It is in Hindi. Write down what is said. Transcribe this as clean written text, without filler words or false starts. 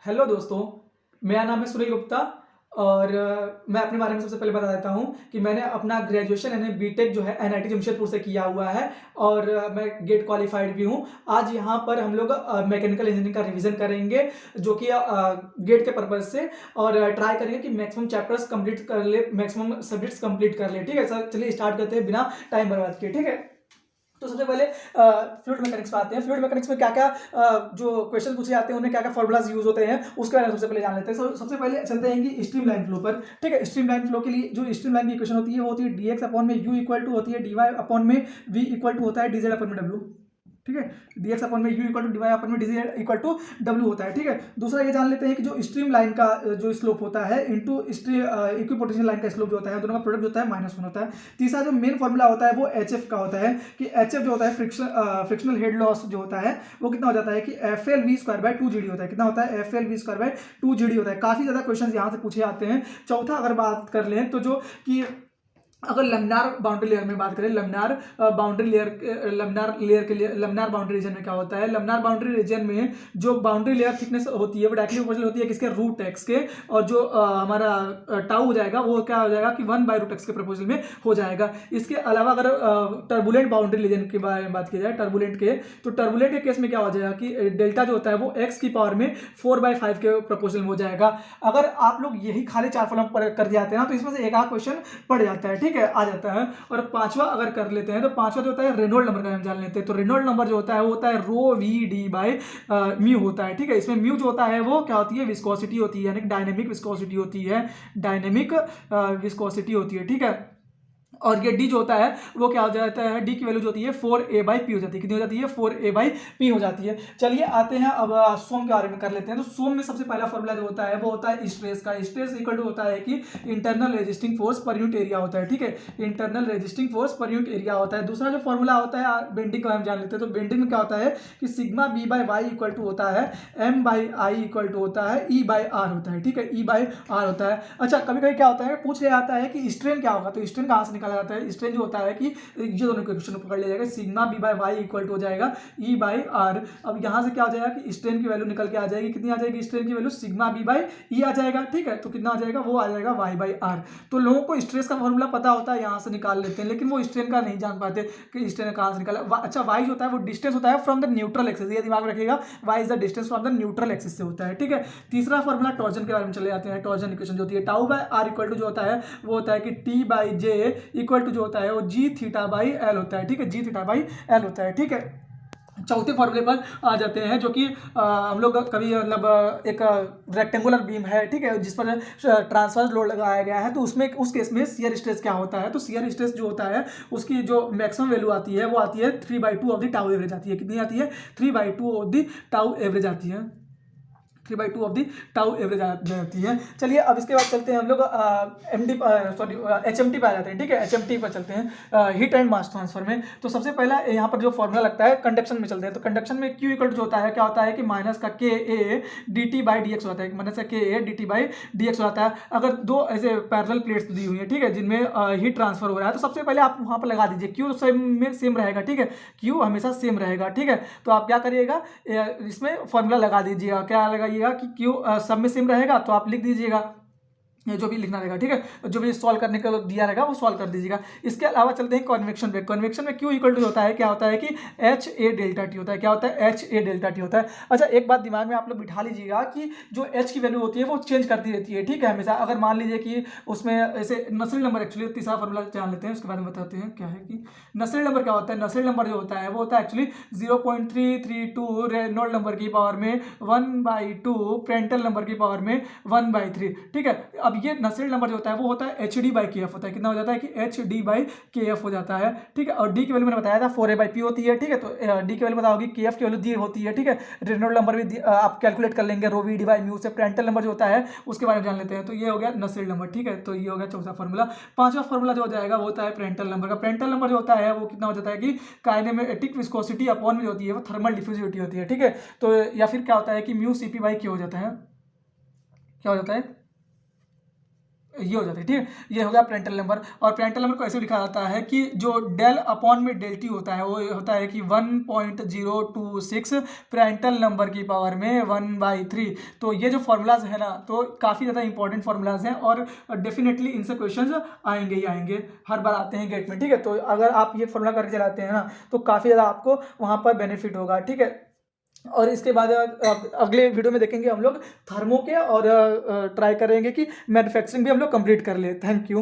हेलो दोस्तों, मेरा नाम है सुनील गुप्ता और मैं अपने बारे में सबसे पहले बता देता हूँ कि मैंने अपना ग्रेजुएशन यानी बीटेक जो है एनआईटी जमशेदपुर से किया हुआ है और मैं गेट क्वालिफाइड भी हूँ। आज यहाँ पर हम लोग मैकेनिकल इंजीनियरिंग का रिवीजन करेंगे जो कि गेट के पर्पज से और ट्राई करेंगे कि मैक्सिमम चैप्टर्स कंप्लीट कर ले, मैक्सिमम सब्जेक्ट्स कंप्लीट कर ले। ठीक है सर, चलिए स्टार्ट करते हैं बिना टाइम बर्बाद किए। ठीक है, तो सबसे पहले फ्लूइड मैकेनिक्स पे आते हैं। फ्लूइड मैकेनिक्स में क्या क्या जो क्वेश्चन पूछे जाते हैं उनमें क्या क्या फॉर्मूलाज यूज होते हैं उसके बारे में सबसे पहले जान लेते हैं। सबसे पहले चलते हैं कि स्ट्रीमलाइन फ्लो पर। ठीक है, स्ट्रीमलाइन फ्लो के लिए जो स्ट्रीमलाइन की इक्वेशन होती है वो होती है dx अपॉन में u इक्वल टू होती है dy अपॉन में v इक्वल टू होता है dz अपॉन में w। ठीक है, dx अपॉन में u equal to dy upon में dz इक्वल टू w होता है। ठीक है, दूसरा ये जान लेते हैं कि जो स्ट्रीम लाइन का जो स्लोप होता है इनटू इक्विपोटेंशियल लाइन का स्लोप जो होता है दोनों का प्रोडक्ट जो होता है -1 होता है। तीसरा जो मेन फॉर्मूला होता है वो एचएफ का होता है कि एचएफ जो होता है फ्रिक्शनल हेड लॉस जो होता है वो कितना हो जाता है कि FLV² होता है। कितना होता है? FLV² होता है। काफी ज्यादा क्वेश्चन यहाँ से पूछे जाते हैं। चौथा अगर बात कर लें तो जो कि अगर लमिनार बाउंड्री लेयर में बात करें, लमिनार लेयर के लिए लमिनार बाउंड्री रीजन में क्या होता है? लमिनार बाउंड्री रीजन में जो बाउंड्री लेयर थिकनेस होती है वो डायरेक्टली प्रोपोर्शनल होती है किसके? रूट एक्स के। और जो हमारा टाउ हो जाएगा वो क्या हो जाएगा कि 1/√x के प्रोपोर्शनल में हो जाएगा। इसके अलावा अगर टर्बुलेंट बाउंड्री रीजन के बारे में बात की जाए, टर्बुलेंट के, तो टर्बुलेंट के केस में क्या हो जाएगा कि डेल्टा जो होता है वो x की पावर में 4/5 के प्रोपोर्शनल में हो जाएगा। अगर आप लोग यही खाली 4 फॉर्मूला कर जाते हैं ना तो इसमें से एक आध क्वेश्चन पड़ जाता है। ठीक है, आ जाता है। और पांचवा अगर कर लेते हैं तो पांचवा जो होता है रेनॉल्ड नंबर का हम जान लेते हैं। तो रेनॉल्ड नंबर जो होता है वो होता है रो वी डी बाई म्यू होता है। ठीक है, इसमें म्यू जो होता है वो क्या होती है? विस्कोसिटी होती है, यानी डायनेमिक विस्कोसिटी होती है। डायनेमिक विस्कोसिटी होती है। ठीक है, और ये डी जो होता है वो क्या हो जाता है? डी की वैल्यू जो होती है 4a/p हो जाती है। कितनी हो जाती है? 4a/p हो जाती है। चलिए आते हैं अब सोम के बारे में कर लेते हैं। तो सोम में सबसे पहला फॉर्मूला जो होता है वो होता है स्ट्रेस का। स्ट्रेस इक्वल टू होता है कि internal resisting force per unit area होता है। ठीक है, internal resisting force per unit area होता है। दूसरा जो फॉर्मूला होता है बेंडिंग का हम जान लेते हैं। तो बेंडिंग में क्या होता है कि सिग्मा b/y इक्वल टू होता है m/i इक्वल टू होता है e/r होता है। ठीक है, e/r होता है। अच्छा, कभी कभी क्या होता है पूछ लिया जाता है कि स्ट्रेन क्या होगा, तो स्ट्रेन कहाँ से निकाला जाता है? स्ट्रेन जो होता है कि ये दोनों क्वेश्चन को पकड़ लिया जाएगा, सिग्मा b/y इक्वल टू हो जाएगा e/r। अब यहाँ से क्या हो जाएगा कि स्ट्रेन की वैल्यू निकल के आ जाएगी। कितनी आ जाएगी स्ट्रेन की वैल्यू? सिग्मा b/e आ जाएगा। ठीक है, तो कितना आ जाएगा? वो आ जाएगा y/r। तो लोगों को स्ट्रेस का फॉर्मूला पता होता है, यहाँ से निकाल लेते हैं, लेकिन वो स्ट्रेन का नहीं जान पाते कि स्ट्रेन कहाँ से निकाला। अच्छा, y जो होता है वो डिस्टेंस होता है फ्रॉम द न्यूट्रल एक्सिस, ये दिमाग में रखिएगा, y is the distance from the neutral axis से होता है। ठीक है, तीसरा फॉर्मूला टॉर्जन के बारे में चले जाते हैं। टॉर्जन इक्वेशन जो होती है τ/r इक्वल टू जो होता है वो होता है कि t/j इक्वल टू जो होता है वो g(θ/l) होता है। ठीक है, g(θ/l) होता है। ठीक है, चौथे फॉर्मूले पर आ जाते हैं जो कि हम लोग कभी मतलब एक रेक्टेंगुलर बीम है। ठीक है, जिस पर ट्रांसवर्स लोड लगाया गया है तो उसमें उस केस में शियर स्ट्रेस क्या होता है? तो शियर स्ट्रेस जो होता है उसकी जो मैक्सिमम वैल्यू आती है वो आती है 3/2 ऑफ द टाउ एवरेज आती है। कितनी आती है? 3/2 ऑफ द टाउ एवरेज आती है। 3/2 ऑफ दी टाउ एवरेज आ जाती है। चलिए अब इसके बाद चलते हैं हम लोग HMT पे आ जाते हैं। ठीक है, HMT पर चलते हैं, हीट एंड मास ट्रांसफर में। तो सबसे पहला यहाँ पर जो फॉर्मूला लगता है कंडक्शन में चलते हैं। तो कंडक्शन में Q इक्वल जो होता है क्या होता है कि माइनस का KA dt/dx होता है। माइनस का KA dt/dx होता है। अगर दो ऐसे पैरेलल प्लेट्स दी हुई है, ठीक है, जिनमें हीट ट्रांसफर हो रहा है तो सबसे पहले आप वहाँ पर लगा दीजिए Q सेम रहेगा। ठीक है, Q हमेशा सेम रहेगा। ठीक है, तो आप क्या करिएगा इसमें फॉर्मूला लगा दीजिएगा। क्या लगाइएगा कि क्यू सब में सेम रहेगा तो आप लिख दीजिएगा जो भी लिखना रहेगा। ठीक है, जो भी सॉल्व करने का दिया रहेगा वो सॉल्व कर दीजिएगा। इसके अलावा चलते हैं कन्वेक्शन पे। कन्वेक्शन में Q इक्वल टू होता है क्या होता है कि HA∆T होता है। क्या होता है? HA∆T होता है। अच्छा, एक बात दिमाग में आप लोग बिठा लीजिएगा कि जो H की वैल्यू होती है वो चेंज करती रहती है। ठीक है, हमेशा अगर मान लीजिए कि उसमें ऐसे नस्ल नंबर, एक्चुअली तीसरा फॉर्मूला जान लेते हैं उसके बारे में बताते हैं क्या है कि नस्ल नंबर क्या होता है। नस्ल नंबर जो होता है वो होता है एक्चुअली 0.332 रेनॉल्ड नंबर की पावर में 1/2 प्रेंटल नंबर की पावर में 1/3। ठीक है, अब ये नसेल्ट नंबर जो होता है वो होता है HD/KF होता है। कितना हो जाता है कि HD/KF हो जाता है। ठीक है, और D की वैल्यू मैंने बताया था 4a/p होती है। ठीक है, तो D की वैल्यू पता होगी, KF की वैल्यू दी होती है। ठीक है, रेनॉल्ड नंबर भी आप कैलकुलेट कर लेंगे रो वी डी बाई म्यू से। प्रेंटल नंबर जो होता है उसके बारे में जान लेते हैं। तो ये हो गया नसेल्ट नंबर। ठीक है, तो ये हो गया चौथा फॉर्मूला। पांचवा फॉर्मूला जो हो जाएगा वो होता है प्रेंटल नंबर का। प्रेंटल नंबर जो होता है वो कितना हो जाता है कि काइनेमेटिक विस्कोसिटी अपॉन में जो होती है वो थर्मल डिफ्यूजिविटी होती है। ठीक है, तो या फिर क्या होता है कि म्यू CP/Q हो जाता है। क्या हो जाता है? ये हो जाता है, ठीक है। ये हो गया पेरेंटल नंबर। और पेरेंटल नंबर को ऐसे लिखा जाता है कि जो डेल अपॉन में डेल टी होता है वो होता है कि 1.026 पेरेंटल नंबर की पावर में 1/3। तो ये जो फॉर्मूलाज है ना, तो काफ़ी ज़्यादा इंपॉर्टेंट फॉर्मूलाज हैं और डेफिनेटली इनसे क्वेश्चंस आएंगे ही आएंगे, हर बार आते हैं गेट में, ठीक है। तो अगर आप ये फॉर्मूला करके चलाते हैं ना, तो काफ़ी ज़्यादा आपको वहाँ पर बेनिफिट होगा, ठीक है। और इसके बाद अगले वीडियो में देखेंगे हम लोग थर्मो के, और ट्राई करेंगे कि मैन्युफैक्चरिंग भी हम लोग कंप्लीट कर ले। Thank you.